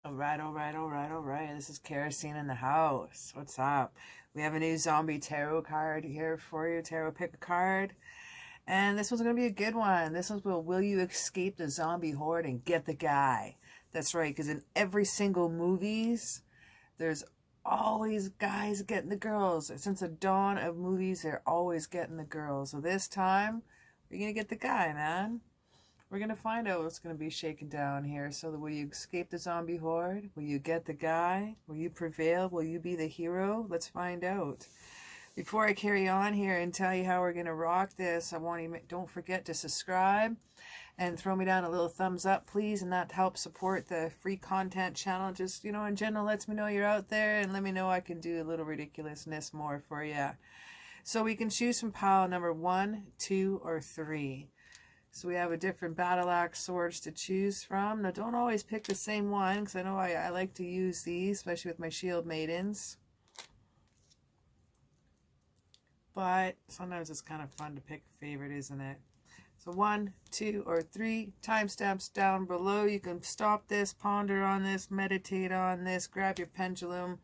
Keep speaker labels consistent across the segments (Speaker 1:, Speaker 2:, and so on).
Speaker 1: All right, all right, all right, all right. This is CaraSeen in the house. What's up? We have a new zombie tarot card here for you. Tarot pick a card. And this one's going to be a good one. This one's will you escape the zombie horde and get the guy? That's right, because in every single movies, there's always guys getting the girls. Since the dawn of movies, they're always getting the girls. So this time, we're going to get the guy, man. We're going to find out what's going to be shaken down here. So will you escape the zombie horde? Will you get the guy? Will you prevail? Will you be the hero? Let's find out. Before I carry on here and tell you how we're going to rock this, don't forget to subscribe and throw me down a little thumbs up, please. And that helps support the free content channel. Just, in general, lets me know you're out there and let me know I can do a little ridiculousness more for you. So we can choose from pile number 1, 2, or 3. So we have a different battle axe swords to choose from. Now, don't always pick the same one, because I know I like to use these, especially with my shield maidens. But sometimes it's kind of fun to pick a favorite, isn't it? So 1, 2, or 3 timestamps down below. You can stop this, ponder on this, meditate on this, grab your pendulum,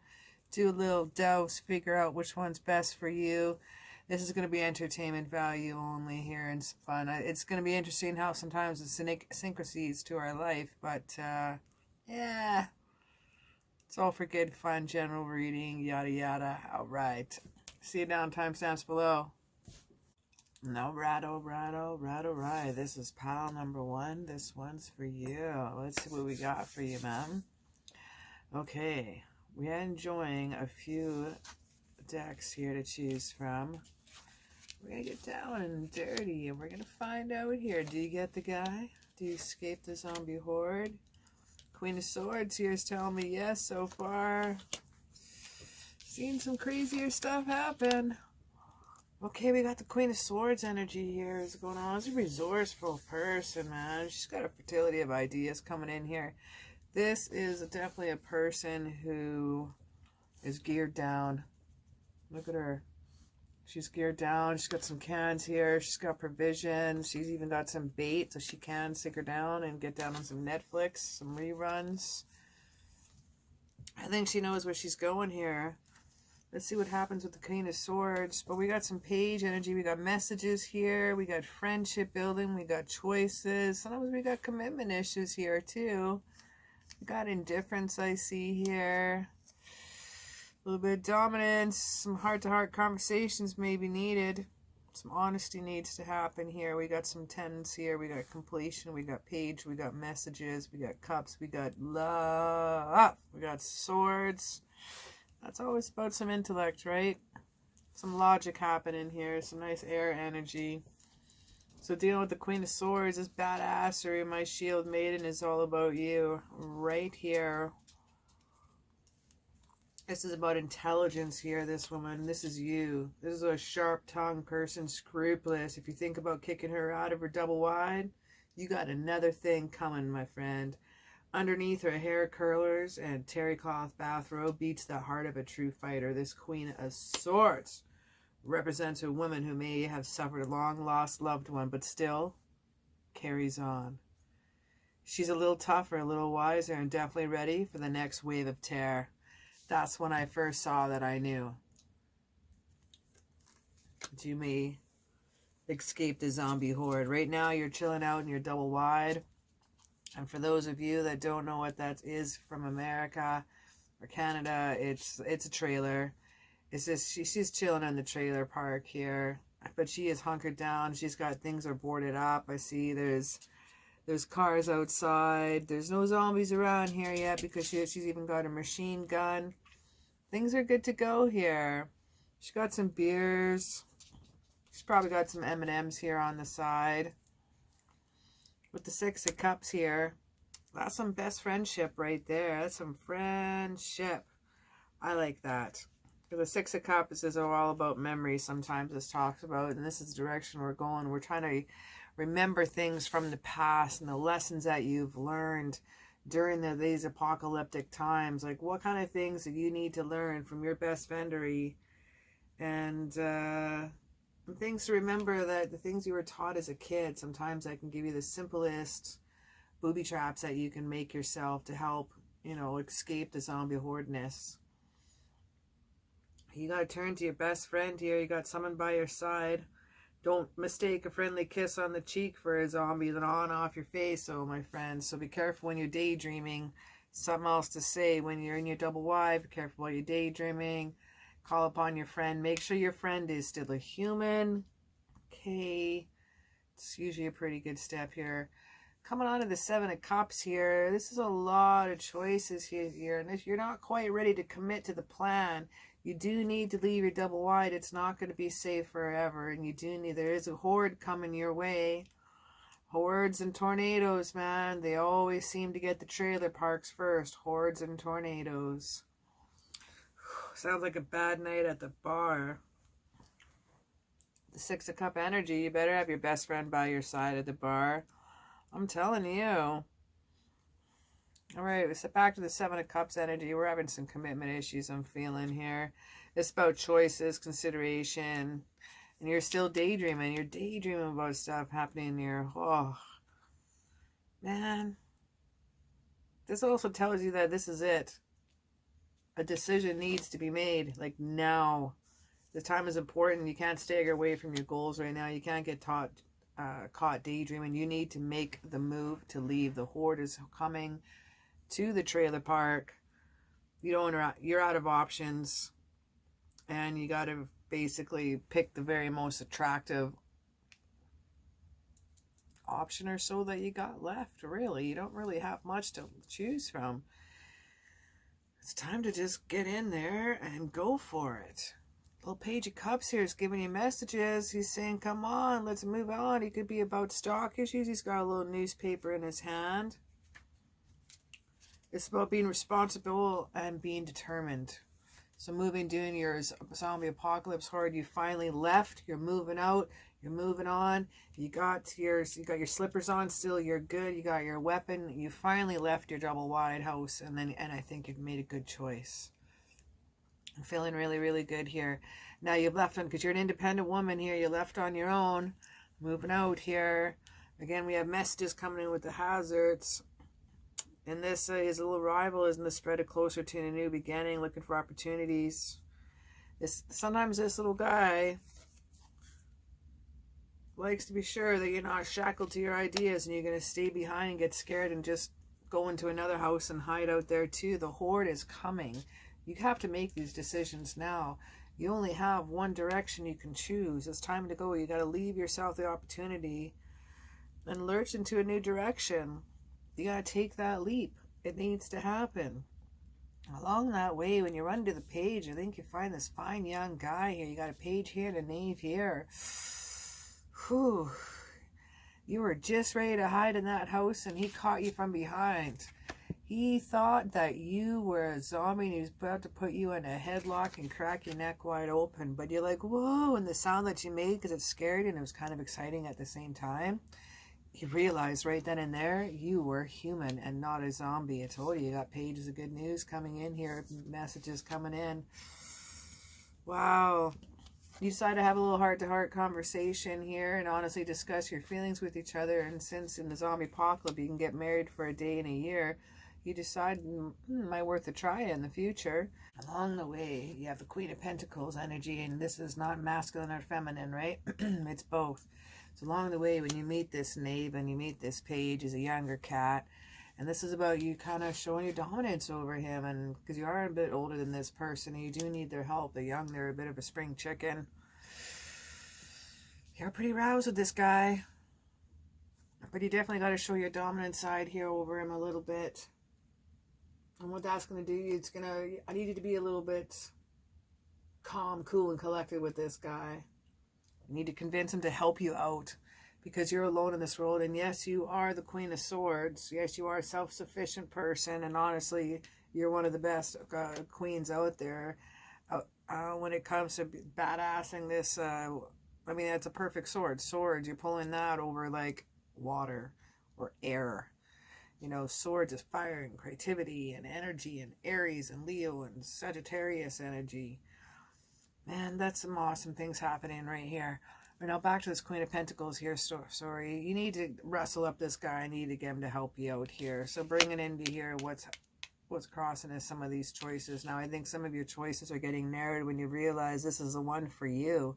Speaker 1: do a little dose, figure out which one's best for you. This is going to be entertainment value only here and some fun. It's going to be interesting how sometimes it's synchronicities to our life, but yeah, it's all for good fun, general reading, yada yada. All right, see you down timestamps below. All right, all right, all right, all right. This is pile number 1. This one's for you. Let's see what we got for you, man. Okay, we are enjoying a few decks here to choose from. We're going to get down and dirty, and we're going to find out here. Do you get the guy? Do you escape the zombie horde? Queen of Swords here is telling me yes so far. Seen some crazier stuff happen. Okay, we got the Queen of Swords energy here is going on. It's a resourceful person, man. She's got a fertility of ideas coming in here. This is definitely a person who is geared down. Look at her. She's geared down. She's got some cans here. She's got provisions. She's even got some bait, so she can stick her down and get down on some Netflix, some reruns. I think she knows where she's going here. Let's see what happens with the Queen of Swords. But we got some page energy. We got messages here. We got friendship building. We got choices. Sometimes we got commitment issues here, too. We got indifference, I see here. A little bit of dominance, some heart-to-heart conversations may be needed. Some honesty needs to happen here. We got some tens here. We got completion. We got page. We got messages. We got cups. We got love. We got swords. That's always about some intellect, right? Some logic happening here. Some nice air energy. So dealing with the Queen of Swords, this badassery, my shield maiden is all about you. Right here. This is about intelligence here, this woman. This is you. This is a sharp-tongued person, scrupulous. If you think about kicking her out of her double wide, you got another thing coming, my friend. Underneath her hair curlers and terry cloth bathrobe beats the heart of a true fighter. This Queen of Swords represents a woman who may have suffered a long-lost loved one, but still carries on. She's a little tougher, a little wiser, and definitely ready for the next wave of terror. That's when I first saw that I knew that you may escape the zombie horde. Right now, you're chilling out in your double wide. And for those of you that don't know what that is from America or Canada, it's a trailer. It's just she's chilling in the trailer park here, but she is hunkered down. She's got things are boarded up. I see there's cars outside. There's no zombies around here yet because she's even got a machine gun. Things are good to go here. She's got some beers. She's probably got some M&Ms here on the side. With the 6 of Cups here, that's some best friendship right there. That's some friendship. I like that. For the 6 of Cups is all about memory. Sometimes this talks about, and this is the direction we're going. We're trying to remember things from the past and the lessons that you've learned during these apocalyptic times. Like, what kind of things do you need to learn from your best friendery? And things to remember, that the things you were taught as a kid, sometimes I can give you the simplest booby traps that you can make yourself to help you know, escape the zombie hordeness. You got to turn to your best friend here. You got someone by your side. Don't mistake a friendly kiss on the cheek for a zombie then on off your face, oh my friends. So be careful when you're daydreaming. Something else to say when you're in your double wide. Be careful while you're daydreaming. Call upon your friend. Make sure your friend is still a human. Okay. It's usually a pretty good step here. Coming on to the Seven of Cups here. This is a lot of choices here. And if you're not quite ready to commit to the plan, you do need to leave your double wide. It's not going to be safe forever. And you do need, there is a horde coming your way. Hordes and tornadoes, man. They always seem to get the trailer parks first. Hordes and tornadoes. Sounds like a bad night at the bar. The Six of Cup energy. You better have your best friend by your side at the bar. I'm telling you. Alright, we step back to the Seven of Cups energy. We're having some commitment issues I'm feeling here. It's about choices, consideration. And you're still daydreaming. You're daydreaming about stuff happening here. Oh, man. This also tells you that this is it. A decision needs to be made. Like now. The time is important. You can't stagger away from your goals right now. You can't get caught daydreaming. You need to make the move to leave. The horde is coming to the trailer park. You're out of options, and you got to basically pick the very most attractive option or so that you got left. Really, you don't really have much to choose from. It's time to just get in there and go for it. Little Page of Cups here is giving you messages. He's saying, come on, let's move on. He could be about stock issues. He's got a little newspaper in his hand. It's about being responsible and being determined. So moving, doing your zombie apocalypse horde. You finally left. You're moving out. You're moving on. You got your slippers on still. You're good. You got your weapon. You finally left your double wide house. And I think you've made a good choice. I'm feeling really, really good here. Now you've left on, because you're an independent woman here. You left on your own. Moving out here. Again, we have messages coming in with the hazards. And this, his little rival is in the spread of closer to a new beginning, looking for opportunities. Sometimes this little guy likes to be sure that you're not shackled to your ideas and you're going to stay behind and get scared and just go into another house and hide out there too. The horde is coming. You have to make these decisions now. You only have one direction you can choose. It's time to go. You got to leave yourself the opportunity and lurch into a new direction. You got to take that leap. It needs to happen. Along that way, when you run to the page, I think you find this fine young guy here. You got a page here and a knave here. Whew. You were just ready to hide in that house and he caught you from behind. He thought that you were a zombie and he was about to put you in a headlock and crack your neck wide open. But you're like, whoa, and the sound that you made, because it scared you and it was kind of exciting at the same time. He realized right then and there, you were human and not a zombie. I told you, you got pages of good news coming in here, messages coming in. Wow. You decide to have a little heart-to-heart conversation here and honestly discuss your feelings with each other. And since in the zombie apocalypse you can get married for a day and a year, you decide might worth a try in the future. Along the way, you have the Queen of Pentacles energy, and this is not masculine or feminine, right? It's both. So along the way, when you meet this knave and you meet this page as a younger cat, and this is about you kind of showing your dominance over him, and because you are a bit older than this person, and you do need their help. They're young, they're a bit of a spring chicken. You're pretty roused with this guy, but you definitely got to show your dominant side here over him a little bit. And what that's going to do, I need you to be a little bit calm, cool, and collected with this guy. You need to convince him to help you out because you're alone in this world. And yes, you are the Queen of Swords. Yes, you are a self-sufficient person. And honestly, you're one of the best queens out there. When it comes to badassing this, I mean, that's a perfect sword. Swords, you're pulling that over like water or air. You know, swords is fire and creativity and energy and Aries and Leo and Sagittarius energy. Man, that's some awesome things happening right here. But now back to this Queen of Pentacles here. Sorry, you need to rustle up this guy. I need to get him to help you out here. So bring it into here. what's crossing is some of these choices. Now, I think some of your choices are getting narrowed when you realize this is the one for you.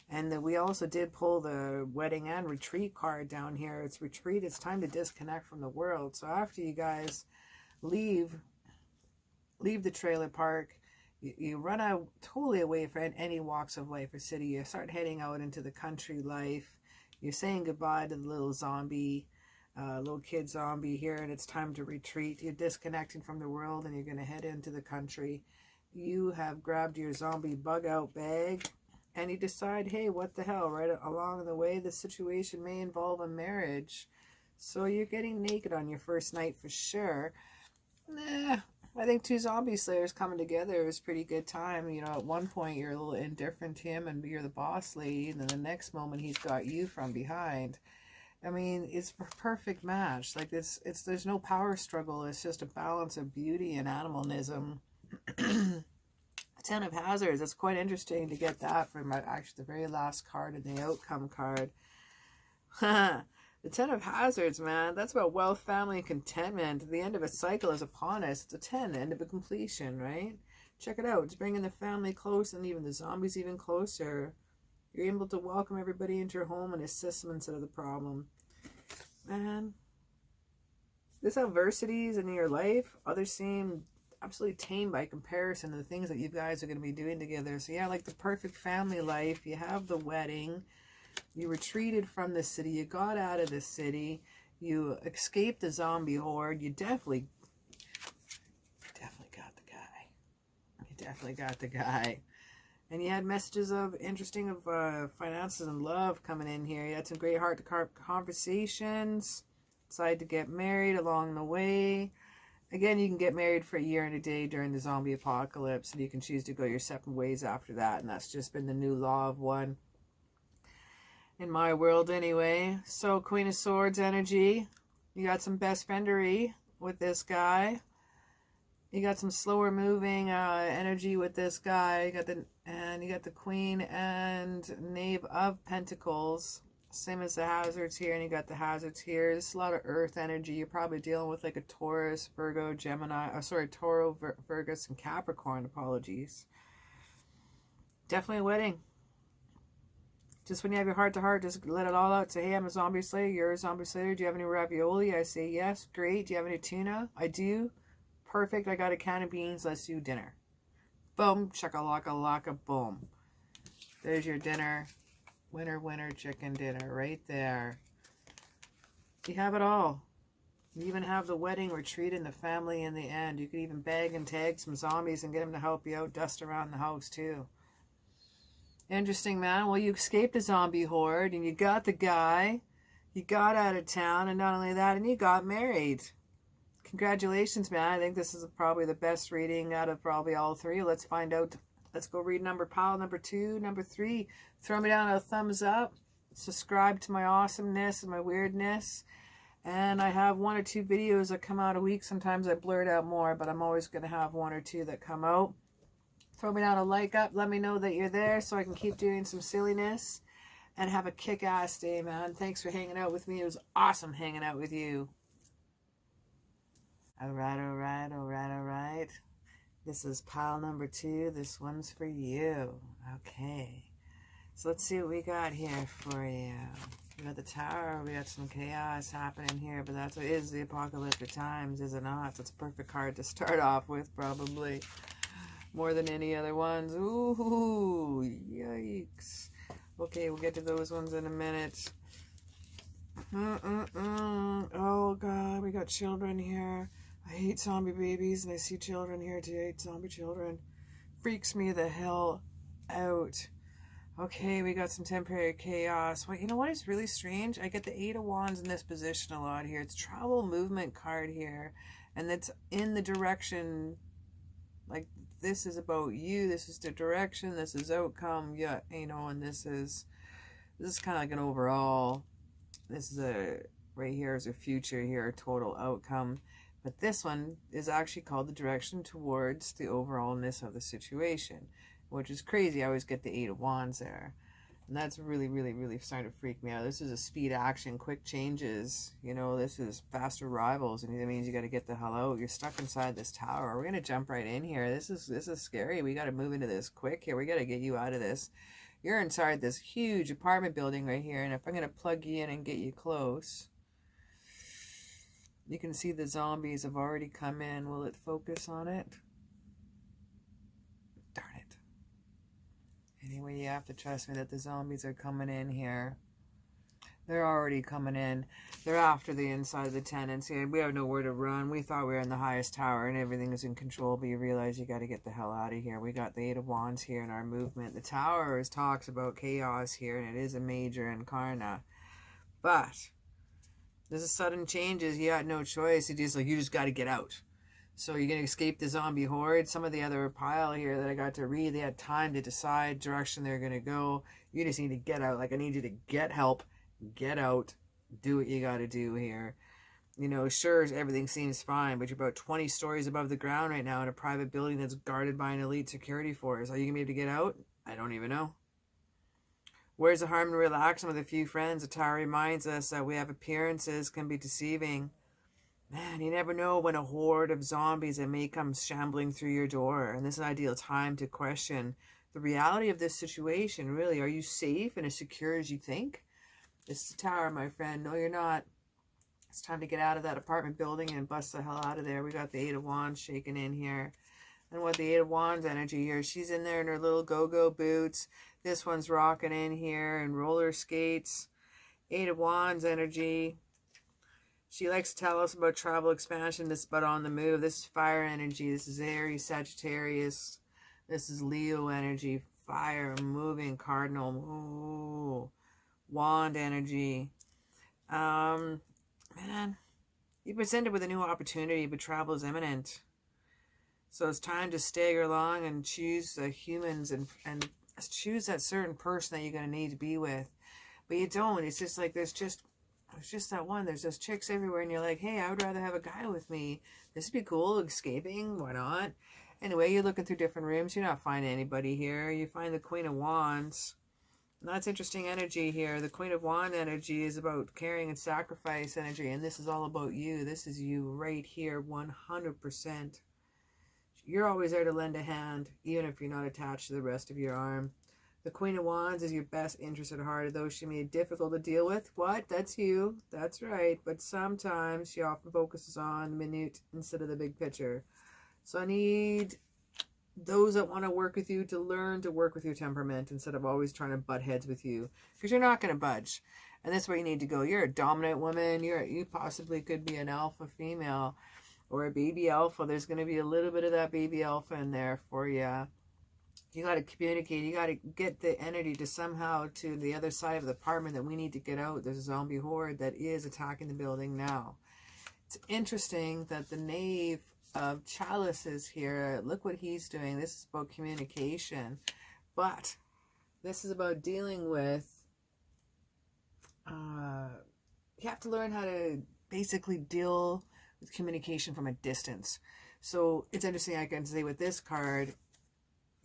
Speaker 1: And that we also did pull the wedding and retreat card down here. It's retreat. It's time to disconnect from the world. So after you guys leave the trailer park, you run out totally away from any walks of life or city. You start heading out into the country life. You're saying goodbye to the little zombie, little kid zombie here, and it's time to retreat. You're disconnecting from the world and you're going to head into the country. You have grabbed your zombie bug out bag and you decide, hey, what the hell, right along the way, the situation may involve a marriage. So you're getting naked on your first night for sure. Nah, I think two zombie slayers coming together is a pretty good time. You know, at one point you're a little indifferent to him and you're the boss lady, and then the next moment he's got you from behind. I mean, it's a perfect match. Like there's no power struggle. It's just a balance of beauty and animalism. Ten of Hazards. It's quite interesting to get that from actually the very last card in the outcome card. The Ten of Hazards, man, that's about wealth, family, and contentment. The end of a cycle is upon us. It's a 10, the end of a completion, right? Check it out. It's bringing the family close and even the zombies even closer. You're able to welcome everybody into your home and assist them instead of the problem. Man, there's adversities in your life. Others seem absolutely tame by comparison to the things that you guys are going to be doing together. So yeah, like the perfect family life. You have the wedding. You retreated from the city. You got out of the city. You escaped the zombie horde. You definitely got the guy. You definitely got the guy. And you had messages of finances and love coming in here. You had some great heart-to-heart conversations. Decided to get married along the way. Again, you can get married for a year and a day during the zombie apocalypse, and you can choose to go your separate ways after that. And that's just been the new law of one. In my world anyway. So Queen of Swords energy. You got some best friendery with this guy. You got some slower moving energy with this guy. You got the Queen and Knave of Pentacles. Same as the Hazards here, and you got the Hazards here. There's a lot of earth energy. You're probably dealing with like a Taurus, Virgo, Gemini, Taureau, Virgus, and Capricorn. Apologies. Definitely a wedding. Just when you have your heart-to-heart, just let it all out. Say, hey, I'm a zombie slayer. You're a zombie slayer. Do you have any ravioli? I say, yes. Great. Do you have any tuna? I do. Perfect. I got a can of beans. Let's do dinner. Boom. Chaka-laka-laka. Boom. There's your dinner. Winner, winner, chicken dinner. Right there. You have it all. You even have the wedding retreat and the family in the end. You could even bag and tag some zombies and get them to help you out. Dust around the house, too. Interesting, man. Well, you escaped the zombie horde and you got the guy. You got out of town, and not only that, and you got married. Congratulations, man. I think this is probably the best reading out of probably all three. Let's find out. Let's go read pile number 2, number 3. Throw me down a thumbs up. Subscribe to my awesomeness and my weirdness. And I have 1 or 2 videos that come out a week. Sometimes I blurt out more, but I'm always going to have 1 or 2 that come out. Throw me down a like up. Let me know that you're there so I can keep doing some silliness. And have a kick-ass day, man. Thanks for hanging out with me. It was awesome hanging out with you. Alright, alright, alright, alright. This is pile number 2. This one's for you. Okay. So let's see what we got here for you. We got the Tower. We got some chaos happening here. But that's what is the apocalyptic times, is it not? So it's a perfect card to start off with, probably. More than any other ones. Ooh, yikes. Okay, we'll get to those ones in a minute. Oh, God, we got children here. I hate zombie babies, and I see children here too. I hate zombie children. Freaks me the hell out. Okay, we got some temporary chaos. Well, you know what is really strange? I get the 8 of Wands in this position a lot here. It's travel movement card here, and it's in the direction, like, this is about you, this is the direction, this is outcome, yeah, you know, and this is kind of like an overall, this is right here is a future here, a total outcome, but this one is actually called the direction towards the overallness of the situation, which is crazy. I always get the 8 of Wands there. And that's really, really, really starting to freak me out. This is a speed action, quick changes. You know, this is fast arrivals, and that means you got to get the hell out. You're stuck inside this tower. We're gonna jump right in here. This is scary. We got to move into this quick here. We got to get you out of this. You're inside this huge apartment building right here, and if I'm gonna plug you in and get you close, you can see the zombies have already come in. Will it focus on it? Darn it. Anyway, you have to trust me that the zombies are coming in here. They're already coming in. They're after the inside of the tenants here. We have nowhere to run. We thought we were in the highest tower and everything is in control, but you realize you got to get the hell out of here. We got the Eight of Wands here in our movement. The tower talks about chaos here, and it is a major incarna. But this is sudden changes. You got no choice. It is like you just got to get out. So you're going to escape the zombie horde. Some of the other pile here that I got to read, they had time to decide direction they're going to go. You just need to get out. Like, I need you to get help, get out, do what you got to do here. You know, sure, everything seems fine, but you're about 20 stories above the ground right now in a private building that's guarded by an elite security force. Are you going to be able to get out? I don't even know. Where's the harm in relaxing with a few friends? The tower reminds us that we have appearances can be deceiving. Man, you never know when a horde of zombies that may come shambling through your door. And this is an ideal time to question the reality of this situation. Really, are you safe and as secure as you think? This is the tower, my friend. No, you're not. It's time to get out of that apartment building and bust the hell out of there. We got the Eight of Wands shaking in here. And what the Eight of Wands energy here, she's in there in her little go-go boots. This one's rocking in here in roller skates. Eight of Wands energy. She likes to tell us about travel expansion. This is about on the move. This is fire energy. This is Aries, Sagittarius. This is Leo energy. Fire, moving, cardinal. Ooh. Wand energy. Man, you presented with a new opportunity, but travel is imminent. So it's time to stagger along and choose the humans and choose that certain person that you're going to need to be with. But you don't. It's just like there's just that one. There's those chicks everywhere, and you're like, hey, I would rather have a guy with me. This would be cool. Escaping. Why not? Anyway, you're looking through different rooms. You're not finding anybody here. You find the Queen of Wands. And that's interesting energy here. The Queen of Wands energy is about caring and sacrifice energy, and this is all about you. This is you right here, 100%. You're always there to lend a hand, even if you're not attached to the rest of your arm. The Queen of Wands is your best interest at heart, though she may be difficult to deal with. What? That's you. That's right. But sometimes she often focuses on the minute instead of the big picture. So I need those that want to work with you to learn to work with your temperament instead of always trying to butt heads with you, because you're not going to budge. And that's where you need to go. You're a dominant woman. You possibly could be an alpha female or a baby alpha. There's going to be a little bit of that baby alpha in there for you. You got to communicate. You got to get the energy to somehow to the other side of the apartment that we need to get out. There's a zombie horde that is attacking the building now. It's interesting that the Knave of Chalices here, look what he's doing. This is about communication. But this is about dealing with, you have to learn how to basically deal with communication from a distance. So it's interesting, I can say with this card,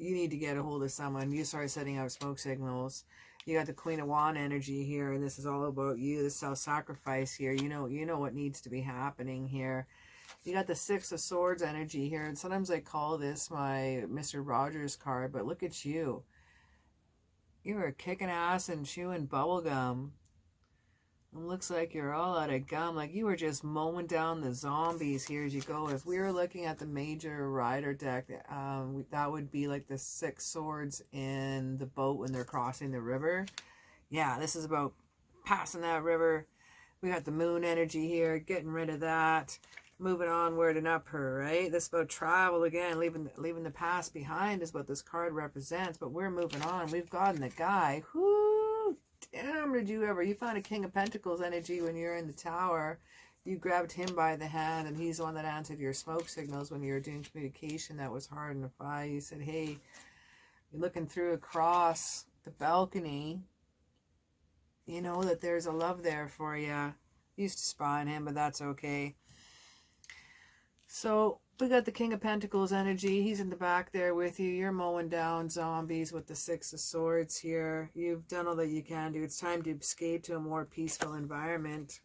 Speaker 1: you need to get a hold of someone. You start setting out smoke signals. You got the Queen of Wands energy here, and this is all about you, the self-sacrifice here. You know what needs to be happening here. You got the Six of Swords energy here, and sometimes I call this my Mr. Rogers card, but look at you. You are kicking ass and chewing bubble gum. It looks like you're all out of gum. Like you were just mowing down the zombies here as you go. If we were looking at the major rider deck, that would be like the Six Swords in the boat when they're crossing the river. Yeah, this is about passing that river. We got the moon energy here, getting rid of that. Moving onward and up her, right? This is about travel again, leaving the past behind is what this card represents. But we're moving on. We've gotten the guy. Whoo! Damn, did you ever? You found a King of Pentacles energy when you're in the tower. You grabbed him by the hand, and he's the one that answered your smoke signals when you were doing communication that was hard in the fight. You said, hey, you're looking through across the balcony. You know that there's a love there for you. You used to spy on him, but that's okay. So We got the King of Pentacles energy. He's in the back there with you. You're mowing down zombies with the Six of Swords here. You've done all that you can do. It's time to escape to a more peaceful environment.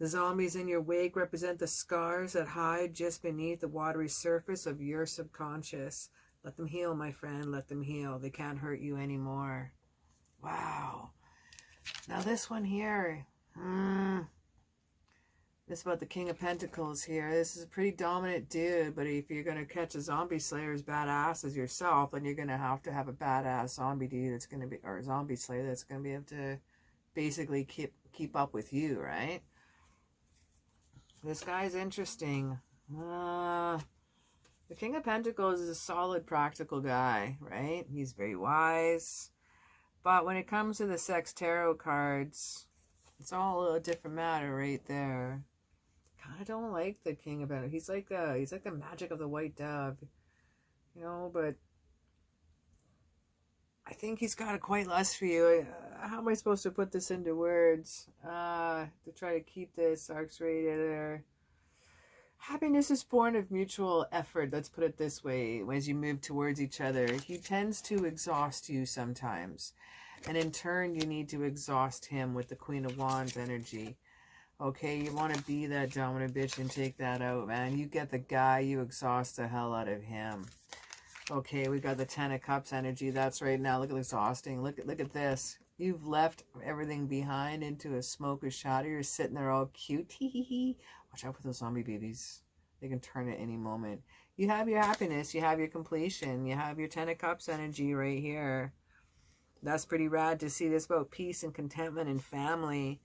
Speaker 1: The zombies in your wake represent the scars that hide just beneath the watery surface of your subconscious. Let them heal, my friend. Let them heal. They can't hurt you anymore. Wow. Now this one here. This is about the King of Pentacles here. This is a pretty dominant dude, but if you're going to catch a zombie slayer as badass as yourself, then you're going to have a badass zombie dude that's going to be, or zombie slayer that's going to be able to basically keep up with you, right? This guy's interesting. The King of Pentacles is a solid, practical guy, right? He's very wise. But when it comes to the Sex Tarot cards, it's all a different matter right there. Kind of don't like the King of Pentacles. He's like the magic of the white dove, you know. But I think he's got a quite lust for you. How am I supposed to put this into words to try to keep this arcs rated there? Happiness is born of mutual effort. Let's put it this way. As you move towards each other, he tends to exhaust you sometimes, and in turn, you need to exhaust him with the Queen of Wands energy. Okay, you want to be that dominant bitch and take that out, man. You get the guy, you exhaust the hell out of him. Okay, we got the Ten of Cups energy. That's right now. Look at exhausting. Look at this. You've left everything behind into a smoke or shadow. You're sitting there all cute. Watch out for those zombie babies. They can turn at any moment. You have your happiness. You have your completion. You have your Ten of Cups energy right here. That's pretty rad to see. This about peace and contentment and family.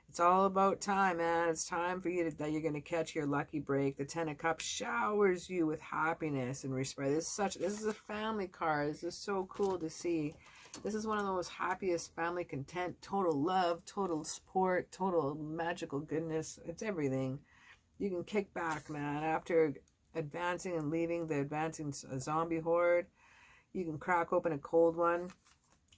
Speaker 1: It's all about time, man. It's time for you that you're going to catch your lucky break. The Ten of Cups showers you with happiness and respect. This is a family card. This is so cool to see. This is one of the most happiest family content, total love, total support, total magical goodness. It's everything. You can kick back, man. After advancing and leaving the advancing zombie horde, you can crack open a cold one.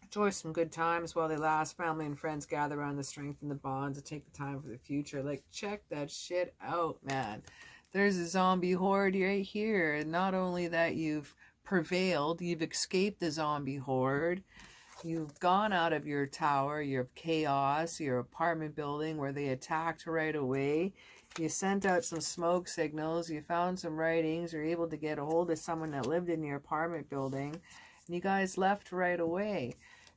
Speaker 1: Enjoy some good times while they last. Family and friends gather around the strength and the bonds and take the time for the future. Like, check that shit out, man. There's a zombie horde right here. And not only that you've prevailed, you've escaped the zombie horde. You've gone out of your tower, your chaos, your apartment building where they attacked right away. You sent out some smoke signals. You found some writings. You're able to get a hold of someone that lived in your apartment building. And you guys left right away.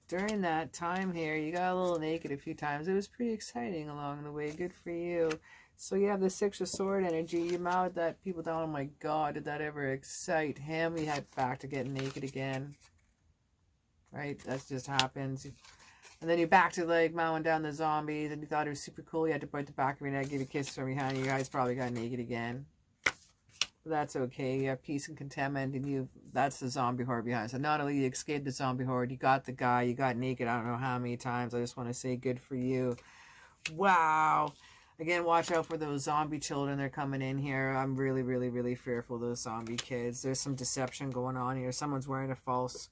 Speaker 1: During that time here, you got a little naked a few times. It was pretty exciting along the way. Good for you. So you have the Six of Sword energy. You mowed that people down. Oh my God, did that ever excite him? You had back to getting naked again. Right? That just happens. And then you're back to like mowing down the zombies. And you thought it was super cool. You had to bite the back of your neck, give a kiss from behind. You guys probably got naked again. That's okay. You have peace and contentment, and that's the zombie horde behind. So not only you escaped the zombie horde, you got the guy, you got naked I don't know how many times. I just want to say good for you. Wow. Again, watch out for those zombie children. They're coming in here. I'm really, really, really fearful of those zombie kids. There's some deception going on here. Someone's wearing a false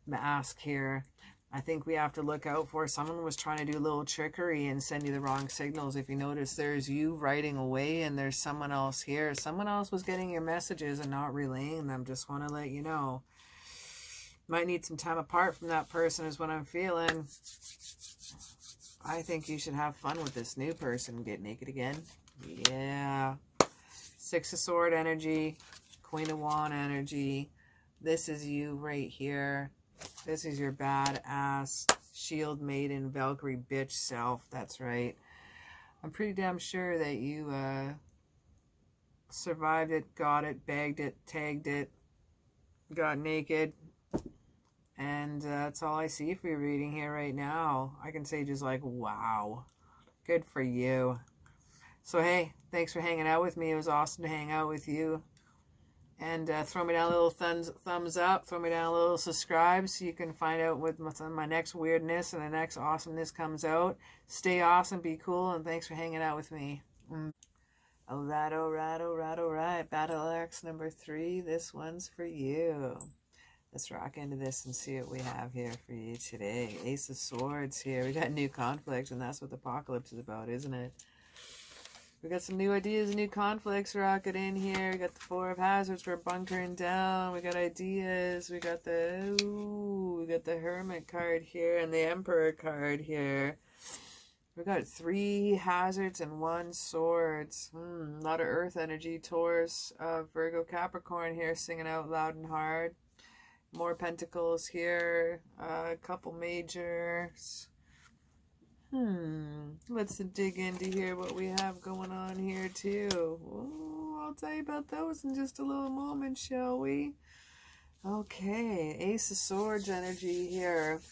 Speaker 1: mask here. I think we have to look out for. Someone was trying to do a little trickery and send you the wrong signals. If you notice, there's you writing away and there's someone else here. Someone else was getting your messages and not relaying them. Just want to let you know. Might need some time apart from that person is what I'm feeling. I think you should have fun with this new person. Get naked again. Yeah. Six of Sword energy. Queen of Wand energy. This is you right here. This is your badass shield maiden Valkyrie bitch self. That's right. I'm pretty damn sure that you survived it, got it, bagged it, tagged it, got naked. And that's all I see for your reading here right now. I can say just like, wow. Good for you. So, hey, thanks for hanging out with me. It was awesome to hang out with you. And throw me down a little thumbs up. Throw me down a little subscribe so you can find out what my next weirdness and the next awesomeness comes out. Stay awesome, be cool, and thanks for hanging out with me. Alright, alright, alright, alright. Battle Axe number 3. This one's for you. Let's rock into this and see what we have here for you today. Ace of Swords here. We got new conflict, and that's what the apocalypse is about, isn't it? We got some new ideas, new conflicts rocket in here. We got the Four of Hazards. We're bunkering down. We got ideas. We got the Hermit card here and the Emperor card here. We got 3 hazards and 1 swords. A lot of earth energy. Taurus, Virgo, Capricorn here singing out loud and hard. More pentacles here. A couple majors. Let's dig into here what we have going on here too. Ooh, I'll tell you about those in just a little moment, shall we? Okay, Ace of Swords energy here.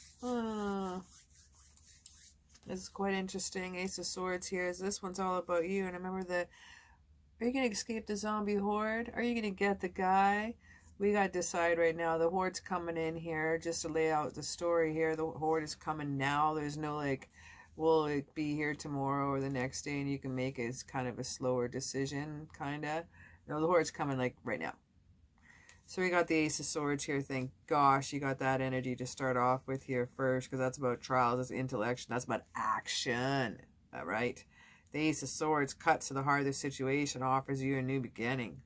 Speaker 1: This is quite interesting. Ace of Swords here. This one's all about you. And remember are you going to escape the zombie horde? Are you going to get the guy? We got to decide right now. The horde's coming in here. Just to lay out the story here, the horde is coming now. There's no like, will it be here tomorrow or the next day, and you can make it as kind of a slower decision, kind of. No, the horde's coming like right now. So we got the Ace of Swords here. Thank gosh you got that energy to start off with here first, because that's about trials, that's intellection, that's about action. All right. The Ace of Swords cuts to the heart of the situation, offers you a new beginning.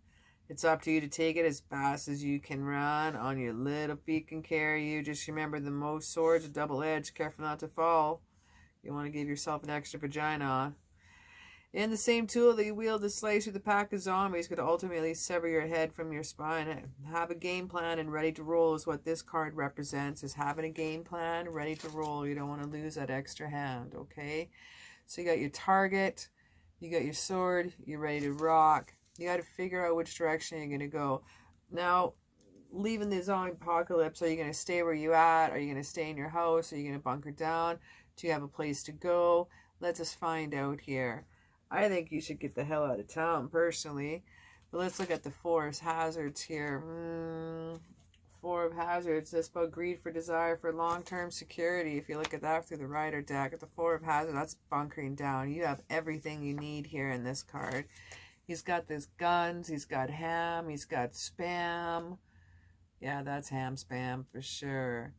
Speaker 1: It's up to you to take it as fast as you can run. On your little feet can carry you. Just remember, the most swords are double-edged. Careful not to fall. You want to give yourself an extra vagina. And the same tool that you wield to slice through the pack of zombies could ultimately sever your head from your spine. Have a game plan and ready to roll is what this card represents, is having a game plan, ready to roll. You don't want to lose that extra hand, okay? So you got your target, you got your sword, you're ready to rock. You got to figure out which direction you're going to go. Now, leaving the zombie apocalypse, are you going to stay where you at? Are you going to stay in your house? Are you going to bunker down? Do you have a place to go? Let's us find out here. I think you should get the hell out of town, personally. But let's look at the Four of Hazards here. Four of Hazards. That's about greed for desire for long-term security. If you look at that through the Rider deck, at the Four of Hazards, that's bunkering down. You have everything you need here in this card. He's got this guns. He's got ham. He's got spam. Yeah, that's ham spam for sure.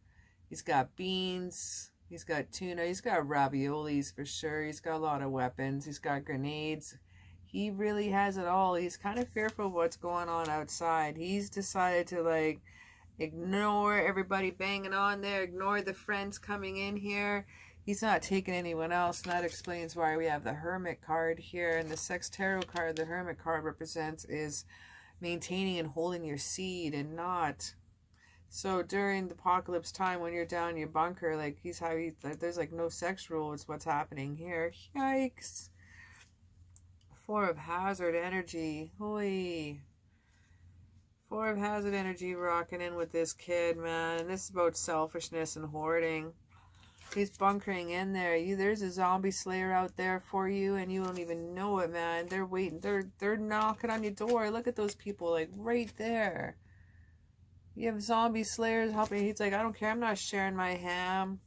Speaker 1: He's got beans. He's got tuna. He's got raviolis for sure. He's got a lot of weapons. He's got grenades. He really has it all. He's kind of fearful of what's going on outside. He's decided to like ignore everybody banging on there. Ignore the friends coming in here. He's not taking anyone else. And that explains why we have the Hermit card here. And the Sex Tarot card the Hermit card represents is maintaining and holding your seed and not... So during the apocalypse time, when you're down in your bunker, like there's like no sex rule. It's what's happening here. Yikes. Four of Hazard energy. Holy. Four of Hazard energy rocking in with this kid, man. And this is about selfishness and hoarding. He's bunkering in there. There's a zombie slayer out there for you, and you don't even know it, man. They're waiting. They're knocking on your door. Look at those people, like right there. You have zombie slayers helping. He's like, I don't care. I'm not sharing my ham.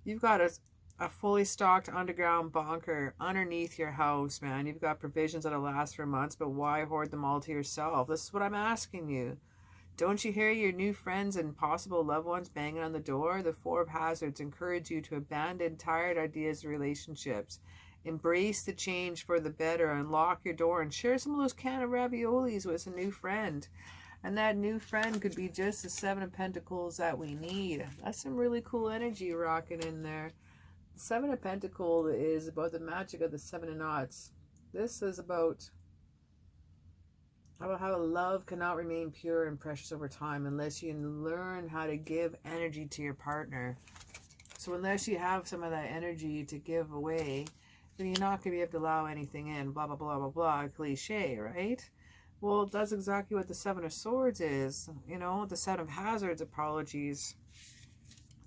Speaker 1: You've got a fully stocked underground bunker underneath your house, man. You've got provisions that'll last for months, but why hoard them all to yourself? This is what I'm asking you. Don't you hear your new friends and possible loved ones banging on the door? The Four of Hazards encourage you to abandon tired ideas and relationships. Embrace the change for the better. Unlock your door and share some of those can of raviolis with a new friend. And that new friend could be just the Seven of Pentacles that we need. That's some really cool energy rocking in there. The Seven of Pentacles is about the magic of the Seven of Knots. This is about how love cannot remain pure and precious over time unless you learn how to give energy to your partner. So unless you have some of that energy to give away, then you're not going to be able to allow anything in. Blah, blah, blah, blah, blah. Cliche, right? Well, that's exactly what the Seven of Swords is. You know, the Seven of Hazards, apologies.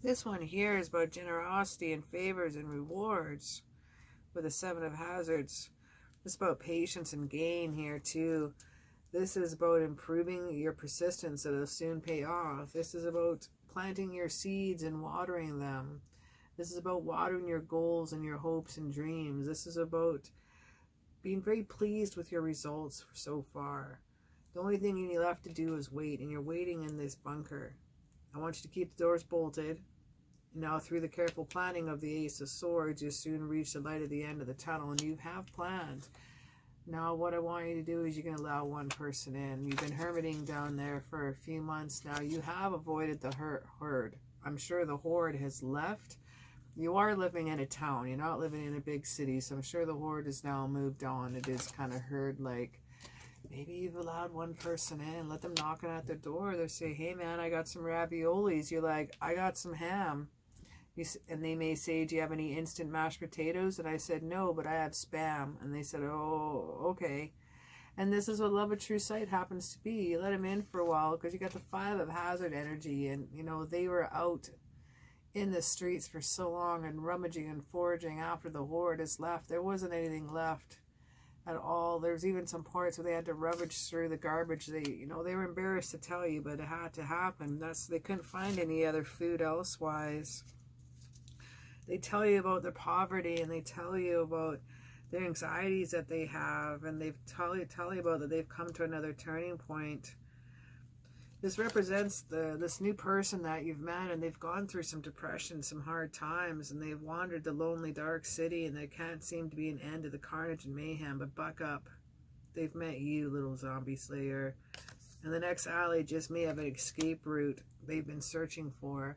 Speaker 1: This one here is about generosity and favors and rewards with the Seven of Hazards. It's about patience and gain here too. This is about improving your persistence that will soon pay off. This is about planting your seeds and watering them. This is about watering your goals and your hopes and dreams. This is about being very pleased with your results so far. The only thing you need left to do is wait, and you're waiting in this bunker. I want you to keep the doors bolted. Now, through the careful planning of the Ace of Swords, you soon reach the light at the end of the tunnel, and you have planned. Now, what I want you to do is you're going to allow one person in. You've been hermiting down there for a few months now. You have avoided the horde. I'm sure the horde has left. You are living in a town. You're not living in a big city, so I'm sure the horde has now moved on. It is kind of herd-like. Maybe you've allowed one person in. Let them knocking at their door. They say, hey, man, I got some raviolis. You're like, I got some ham. And they may say, do you have any instant mashed potatoes? And I said, no, but I have Spam. And they said, oh, okay. And this is what Love at True Sight happens to be. You let them in for a while because you got the 5 of hazard energy. And, you know, they were out in the streets for so long and rummaging and foraging after the horde has left. There wasn't anything left at all. There's even some parts where they had to rummage through the garbage. They, you know, they were embarrassed to tell you, but it had to happen. They couldn't find any other food elsewise. They tell you about their poverty, and they tell you about their anxieties that they have, and they tell you about that they've come to another turning point. This represents this new person that you've met, and they've gone through some depression, some hard times, and they've wandered the lonely, dark city, and there can't seem to be an end to the carnage and mayhem, but buck up. They've met you, little zombie slayer. And the next alley just may have an escape route they've been searching for.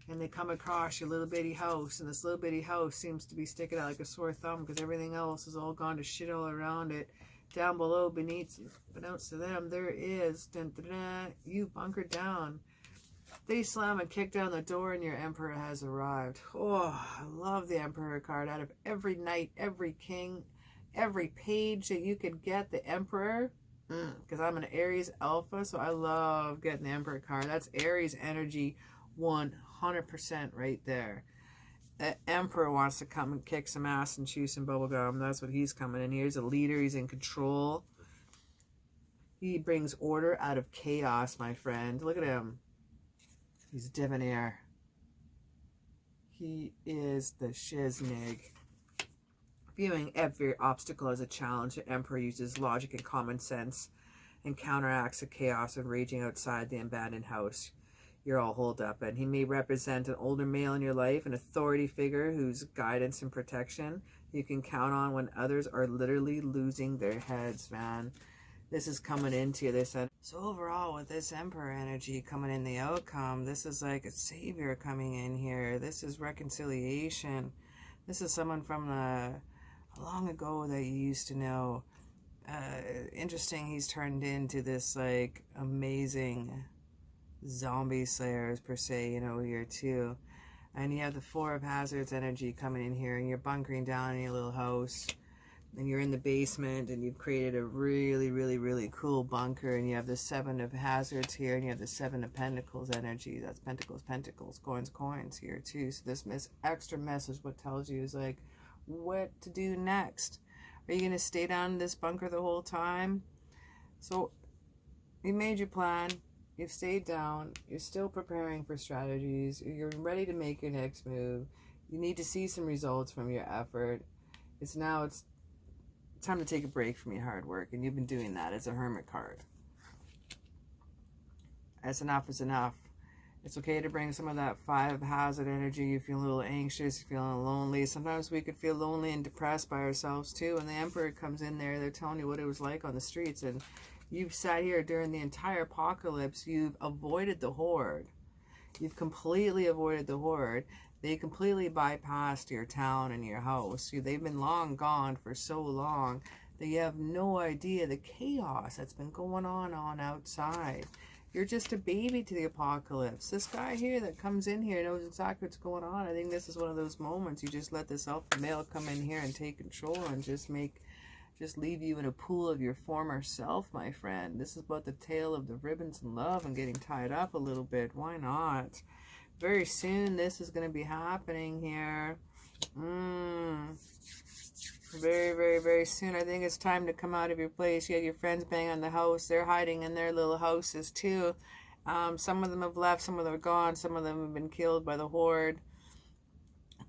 Speaker 1: And they come across your little bitty house, and this little bitty house seems to be sticking out like a sore thumb because everything else has all gone to shit all around it. Down below, beneath, unbeknownst to them, there is, dun, dun, dun, you bunkered down. They slam and kick down the door, and your Emperor has arrived. Oh, I love the Emperor card. Out of every knight, every king, every page that you could get, the Emperor, because I'm an Aries Alpha, so I love getting the Emperor card. That's Aries energy 100% right there. The Emperor wants to come and kick some ass and chew some bubblegum. That's what he's coming in here. He's a leader. He's in control. He brings order out of chaos, my friend. Look at him. He's a debonair. He is the shiznig. Viewing every obstacle as a challenge, the Emperor uses logic and common sense and counteracts the chaos and raging outside the abandoned house you're all holed up in. He may represent an older male in your life, an authority figure whose guidance and protection you can count on when others are literally losing their heads, man. This is coming into this. So overall, with this Emperor energy coming in the outcome, this is like a savior coming in here. This is reconciliation. This is someone from long ago that you used to know. Interesting, he's turned into this like amazing zombie slayers per se, you know, here too. And you have the 4 of hazards energy coming in here, and you're bunkering down in your little house, and you're in the basement, and you've created a really, really, really cool bunker, and you have the 7 of hazards here, and you have the 7 of pentacles energy. That's pentacles, pentacles, coins, coins here too. So this extra message, what tells you is like what to do next. Are you going to stay down in this bunker the whole time? So you made your plan. You've stayed down. You're still preparing for strategies. You're ready to make your next move. You need to see some results from your effort. It's time to take a break from your hard work, and you've been doing that as a Hermit card. That's enough is enough. It's okay to bring some of that 5 hazard energy. You feel a little anxious, you're feeling lonely. Sometimes we could feel lonely and depressed by ourselves too. And the Emperor comes in there, they're telling you what it was like on the streets, and you've sat here during the entire apocalypse. You've avoided the horde. You've completely avoided the horde. They completely bypassed your town and your house. They've been long gone for so long that you have no idea the chaos that's been going on outside. You're just a baby to the apocalypse. This guy here that comes in here knows exactly what's going on. I think this is one of those moments you just let this alpha male come in here and take control and just leave you in a pool of your former self, my friend. This is about the tale of the ribbons and love and getting tied up a little bit. Why not? Very soon this is going to be happening here. Very, very, very soon. I think it's time to come out of your place. You had your friends bang on the house. They're hiding in their little houses too. Some of them have left. Some of them are gone. Some of them have been killed by the horde.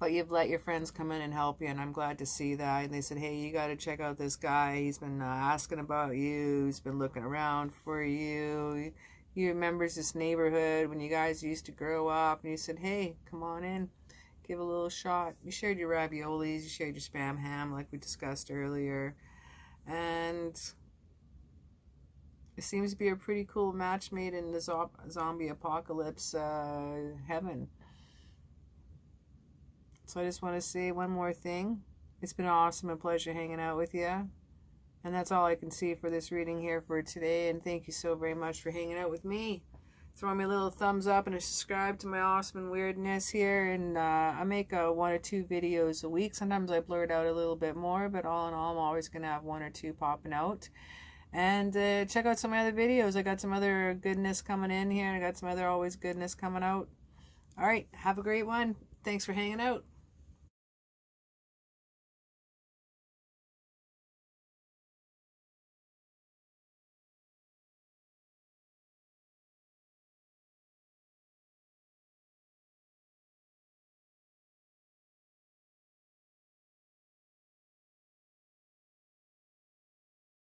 Speaker 1: But you've let your friends come in and help you, and I'm glad to see that. And they said, hey, you got to check out this guy. He's been asking about you. He's been looking around for you. you remembers this neighborhood when you guys used to grow up and you said, hey, come on in, give a little shot. You shared your raviolis, you shared your spam ham like we discussed earlier. And it seems to be a pretty cool match made in the zombie apocalypse heaven. So I just want to say one more thing. It's been awesome and pleasure hanging out with you. And that's all I can see for this reading here for today. And thank you so very much for hanging out with me. Throw me a little thumbs up and subscribe to my awesome and weirdness here. And I make 1 or 2 videos a week. Sometimes I blurt out a little bit more, but all in all, I'm always going to have 1 or 2 popping out. And check out some of my other videos. I got some other goodness coming in here, and I got some other always goodness coming out. All right, have a great one. Thanks for hanging out.